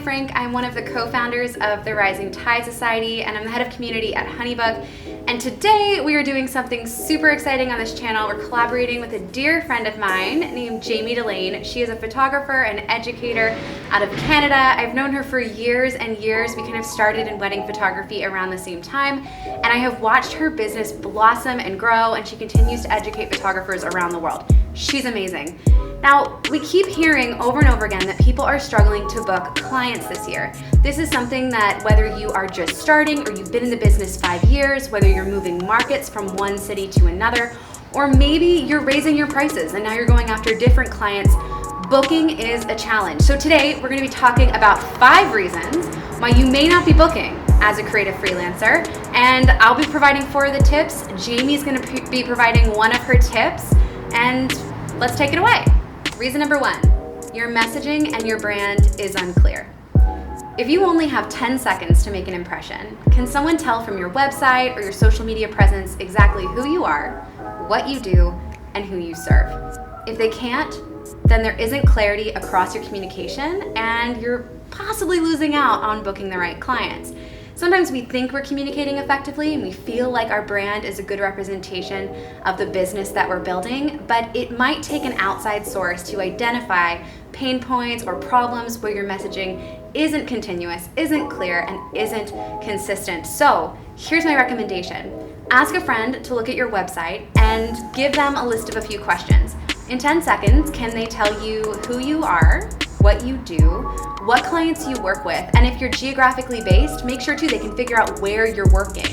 Franke. I'm one of the co-founders of the Rising Tide Society, and I'm the head of community at Honeybook. And today we are doing something super exciting on this channel. We're collaborating with a dear friend of mine named Jamie Delaine. She is a photographer and educator out of Canada. I've known her for years and years. We kind of started in wedding photography around the same time, and I have watched her business blossom and grow, and she continues to educate photographers around the world. She's amazing. Now, we keep hearing over and over again that people are struggling to book clients this year. This is something that whether you are just starting or you've been in the business 5 years, whether you're moving markets from one city to another, or maybe you're raising your prices and now you're going after different clients, booking is a challenge. So today we're going to be talking about 5 reasons why you may not be booking as a creative freelancer, and I'll be providing 4 of the tips. Jamie's going to be providing 1 of her tips, and let's take it away. Reason number 1, your messaging and your brand is unclear. If you only have 10 seconds to make an impression, can someone tell from your website or your social media presence exactly who you are, what you do, and who you serve? If they can't, then there isn't clarity across your communication and you're possibly losing out on booking the right clients. Sometimes we think we're communicating effectively and we feel like our brand is a good representation of the business that we're building, but it might take an outside source to identify pain points or problems where your messaging isn't continuous, isn't clear, and isn't consistent. So here's my recommendation. Ask a friend to look at your website and give them a list of a few questions. In 10 seconds, can they tell you who you are, what you do, what clients you work with, and if you're geographically based, make sure too they can figure out where you're working.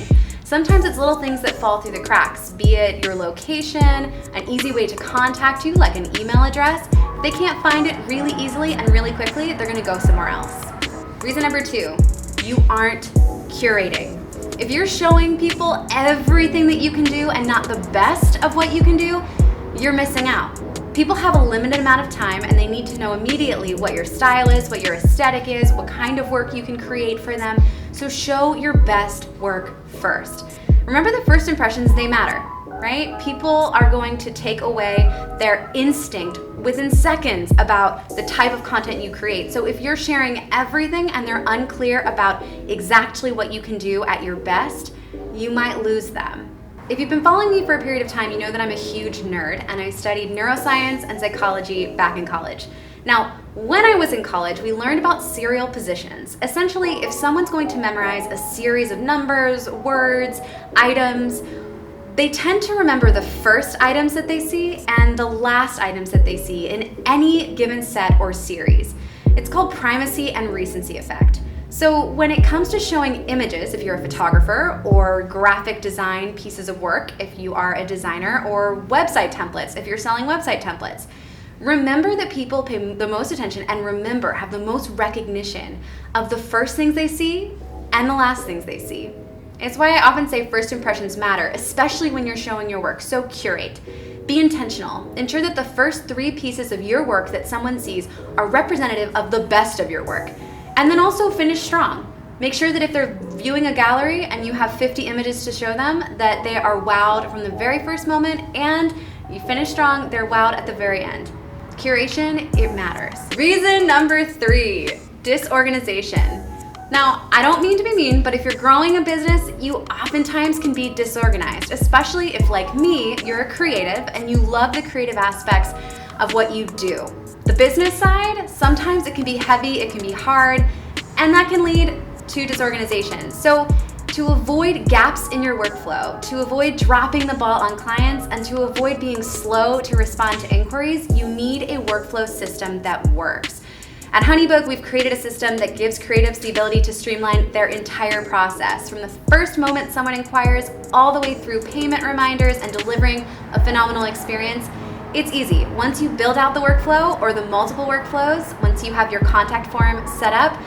Sometimes it's little things that fall through the cracks, be it your location, an easy way to contact you like an email address. If they can't find it really easily and really quickly, they're gonna go somewhere else. Reason number 2, you aren't curating. If you're showing people everything that you can do and not the best of what you can do, you're missing out. People have a limited amount of time and they need to know immediately what your style is, what your aesthetic is, what kind of work you can create for them. So show your best work first. Remember, the first impressions, they matter, right? People are going to take away their instinct within seconds about the type of content you create. So if you're sharing everything and they're unclear about exactly what you can do at your best, you might lose them. If you've been following me for a period of time, you know that I'm a huge nerd and I studied neuroscience and psychology back in college. Now, when I was in college, we learned about serial positions. Essentially, if someone's going to memorize a series of numbers, words, items, they tend to remember the first items that they see and the last items that they see in any given set or series. It's called primacy and recency effect. So when it comes to showing images, if you're a photographer, or graphic design pieces of work, if you are a designer, or website templates, if you're selling website templates, remember that people pay the most attention and have the most recognition of the first things they see and the last things they see. It's why I often say first impressions matter, especially when you're showing your work. So curate. Be intentional. Ensure that the first 3 pieces of your work that someone sees are representative of the best of your work. And then also finish strong. Make sure that if they're viewing a gallery and you have 50 images to show them, that they are wowed from the very first moment, and you finish strong, they're wowed at the very end. Curation, it matters. Reason number 3, disorganization. Now, I don't mean to be mean, but if you're growing a business, you oftentimes can be disorganized, especially if, like me, you're a creative and you love the creative aspects of what you do. The business side, sometimes it can be heavy, it can be hard, and that can lead to disorganization. So to avoid gaps in your workflow, to avoid dropping the ball on clients, and to avoid being slow to respond to inquiries, you need a workflow system that works. At Honeybook, we've created a system that gives creatives the ability to streamline their entire process, from the first moment someone inquires all the way through payment reminders and delivering a phenomenal experience. It's easy. Once you build out the workflow or the multiple workflows, once you have your contact form set up,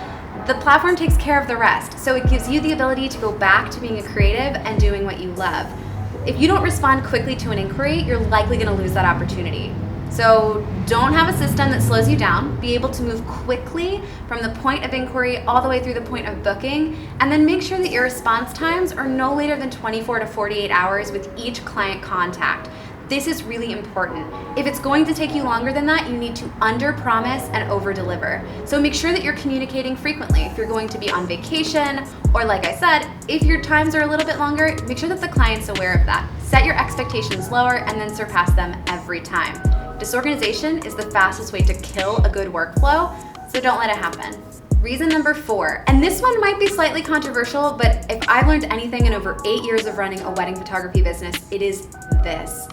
the platform takes care of the rest. So it gives you the ability to go back to being a creative and doing what you love. If you don't respond quickly to an inquiry, you're likely going to lose that opportunity. So don't have a system that slows you down. Be able to move quickly from the point of inquiry all the way through the point of booking, and then make sure that your response times are no later than 24 to 48 hours with each client contact. This is really important. If it's going to take you longer than that, you need to under-promise and over-deliver. So make sure that you're communicating frequently. If you're going to be on vacation, or like I said, if your times are a little bit longer, make sure that the client's aware of that. Set your expectations lower and then surpass them every time. Disorganization is the fastest way to kill a good workflow, so don't let it happen. Reason number 4, and this one might be slightly controversial, but if I've learned anything in over 8 years of running a wedding photography business, it is this.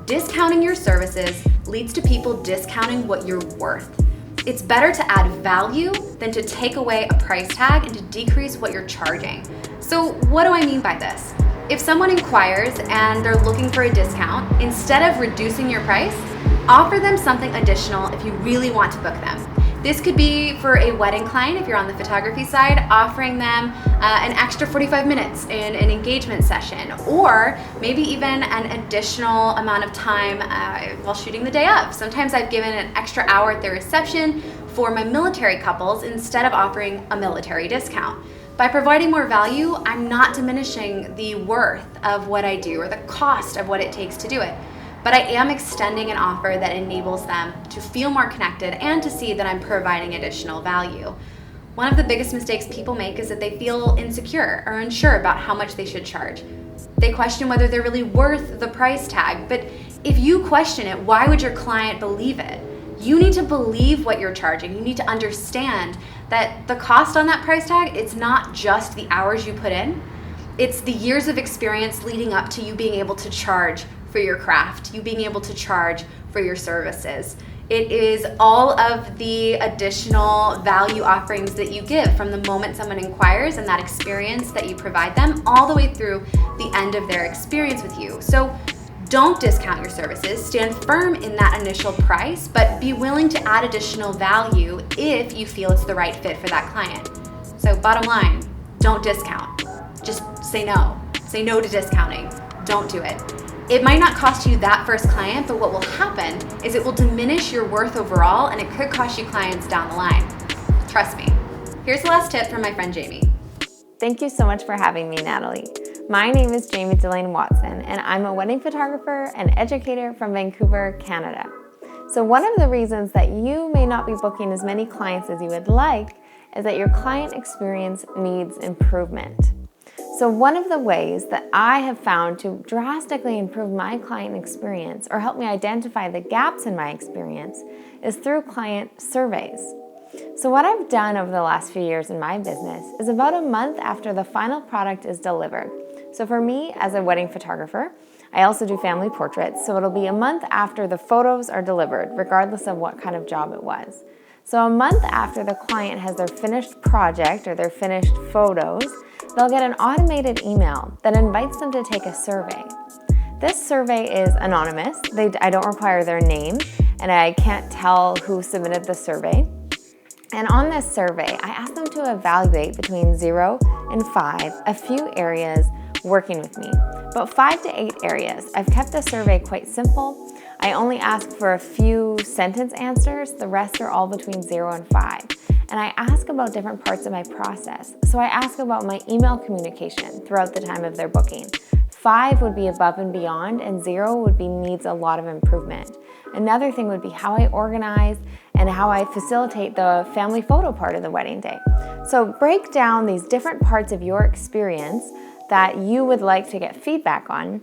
Discounting your services leads to people discounting what you're worth. It's better to add value than to take away a price tag and to decrease what you're charging. So what do I mean by this? If someone inquires and they're looking for a discount, instead of reducing your price, offer them something additional if you really want to book them. This could be for a wedding client, if you're on the photography side, offering them an extra 45 minutes in an engagement session, or maybe even an additional amount of time while shooting the day of. Sometimes I've given an extra hour at the reception for my military couples instead of offering a military discount. By providing more value, I'm not diminishing the worth of what I do or the cost of what it takes to do it. But I am extending an offer that enables them to feel more connected and to see that I'm providing additional value. One of the biggest mistakes people make is that they feel insecure or unsure about how much they should charge. They question whether they're really worth the price tag, but if you question it, why would your client believe it? You need to believe what you're charging. You need to understand that the cost on that price tag, it's not just the hours you put in, it's the years of experience leading up to you being able to charge for your craft, you being able to charge for your services. It is all of the additional value offerings that you give from the moment someone inquires and that experience that you provide them all the way through the end of their experience with you. So don't discount your services, stand firm in that initial price, but be willing to add additional value if you feel it's the right fit for that client. So bottom line, don't discount. Just say no. Say no to discounting. Don't do it. It might not cost you that first client, but what will happen is it will diminish your worth overall, and it could cost you clients down the line. Trust me. Here's the last tip from my friend Jamie. Thank you so much for having me, Natalie. My name is Jamie Delaine Watson, and I'm a wedding photographer and educator from Vancouver, Canada. So one of the reasons that you may not be booking as many clients as you would like is that your client experience needs improvement. So one of the ways that I have found to drastically improve my client experience or help me identify the gaps in my experience is through client surveys. So what I've done over the last few years in my business is about a month after the final product is delivered. So for me as a wedding photographer, I also do family portraits, so it'll be a month after the photos are delivered, regardless of what kind of job it was. So a month after the client has their finished project or their finished photos, they'll get an automated email that invites them to take a survey. This survey is anonymous. I don't require their name, and I can't tell who submitted the survey. And on this survey, I ask them to evaluate between 0 and 5 a few areas working with me, about 5 to 8 areas. I've kept the survey quite simple. I only ask for a few sentence answers. The rest are all between 0 and 5. And I ask about different parts of my process. So I ask about my email communication throughout the time of their booking. 5 would be above and beyond, and 0 would be needs a lot of improvement. Another thing would be how I organize and how I facilitate the family photo part of the wedding day. So break down these different parts of your experience that you would like to get feedback on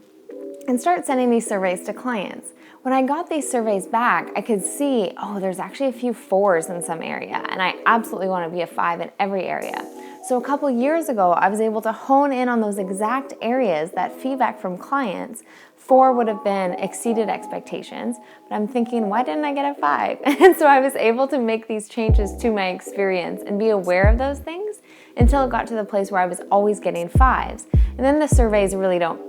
and start sending these surveys to clients. When I got these surveys back, I could see, there's actually a few 4s in some area, and I absolutely want to be a 5 in every area. So a couple years ago, I was able to hone in on those exact areas that feedback from clients. 4 would have been exceeded expectations, but I'm thinking, why didn't I get a 5? And so I was able to make these changes to my experience and be aware of those things until it got to the place where I was always getting 5s. And then the surveys really don't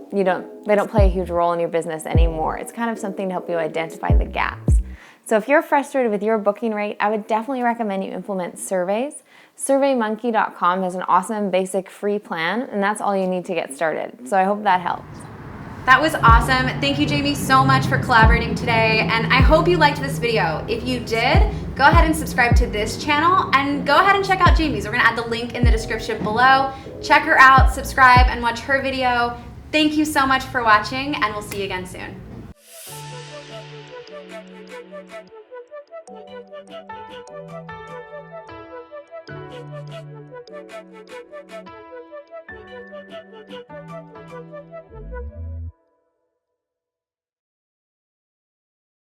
play a huge role in your business anymore. It's kind of something to help you identify the gaps. So if you're frustrated with your booking rate, I would definitely recommend you implement surveys. SurveyMonkey.com has an awesome basic free plan, and that's all you need to get started. So I hope that helps. That was awesome. Thank you, Jamie, so much for collaborating today, and I hope you liked this video. If you did, go ahead and subscribe to this channel, and go ahead and check out Jamie's. We're gonna add the link in the description below. Check her out, subscribe, and watch her video. Thank you so much for watching, and we'll see you again soon.